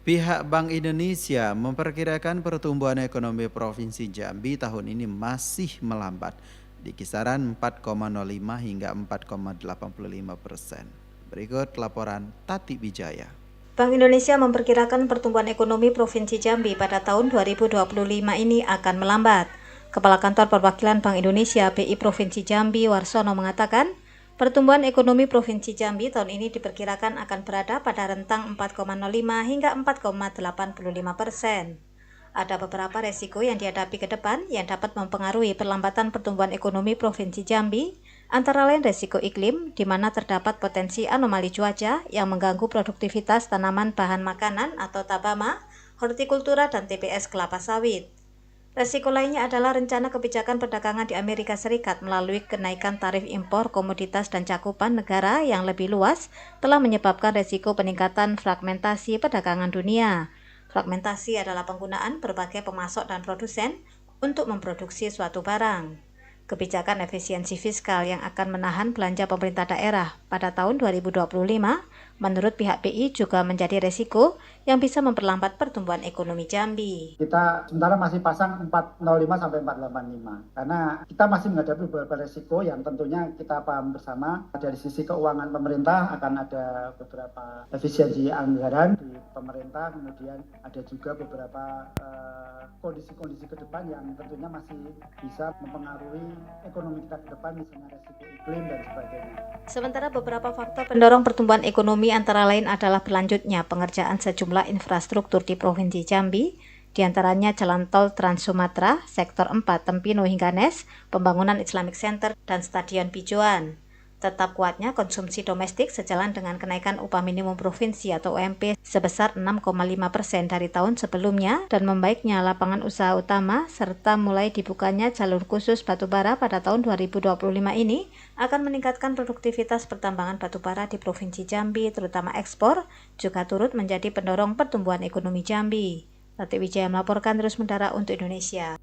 Pihak Bank Indonesia memperkirakan pertumbuhan ekonomi Provinsi Jambi tahun ini masih melambat di kisaran 4,05 hingga 4,85%. Berikut laporan Tati Wijaya. Bank Indonesia memperkirakan pertumbuhan ekonomi Provinsi Jambi pada tahun 2025 ini akan melambat. Kepala Kantor Perwakilan Bank Indonesia BI Provinsi Jambi Warsono mengatakan, pertumbuhan ekonomi Provinsi Jambi tahun ini diperkirakan akan berada pada rentang 4,05 hingga 4,85%. Ada beberapa resiko yang dihadapi ke depan yang dapat mempengaruhi perlambatan pertumbuhan ekonomi Provinsi Jambi, antara lain resiko iklim, di mana terdapat potensi anomali cuaca yang mengganggu produktivitas tanaman bahan makanan atau tabama, hortikultura, dan TBS kelapa sawit. Resiko lainnya adalah rencana kebijakan perdagangan di Amerika Serikat melalui kenaikan tarif impor komoditas dan cakupan negara yang lebih luas telah menyebabkan resiko peningkatan fragmentasi perdagangan dunia. Fragmentasi adalah penggunaan berbagai pemasok dan produsen untuk memproduksi suatu barang. Kebijakan efisiensi fiskal yang akan menahan belanja pemerintah daerah pada tahun 2025 menurut pihak BI juga menjadi resiko yang bisa memperlambat pertumbuhan ekonomi Jambi. Kita sementara masih pasang 405 sampai 485 karena kita masih menghadapi beberapa resiko yang tentunya kita paham bersama. Dari sisi keuangan pemerintah akan ada beberapa efisiensi anggaran di pemerintah, kemudian ada juga beberapa kondisi-kondisi ke depan yang tentunya masih bisa mempengaruhi ekonomi kita ke depan, misalnya resiko iklim dan sebagainya. Sementara beberapa faktor pendorong pertumbuhan ekonomi antara lain adalah berlanjutnya pengerjaan sejumlah infrastruktur di Provinsi Jambi, diantaranya jalan tol Trans Sumatera, Sektor 4 Tempino hingga Nes, pembangunan Islamic Center, dan Stadion Pijuan. Tetap kuatnya konsumsi domestik sejalan dengan kenaikan upah minimum provinsi atau UMP sebesar 6,5% dari tahun sebelumnya dan membaiknya lapangan usaha utama serta mulai dibukanya jalur khusus batubara pada tahun 2025 ini akan meningkatkan produktivitas pertambangan batubara di Provinsi Jambi terutama ekspor juga turut menjadi pendorong pertumbuhan ekonomi Jambi. Tati Wijaya melaporkan terus Mentara untuk Indonesia.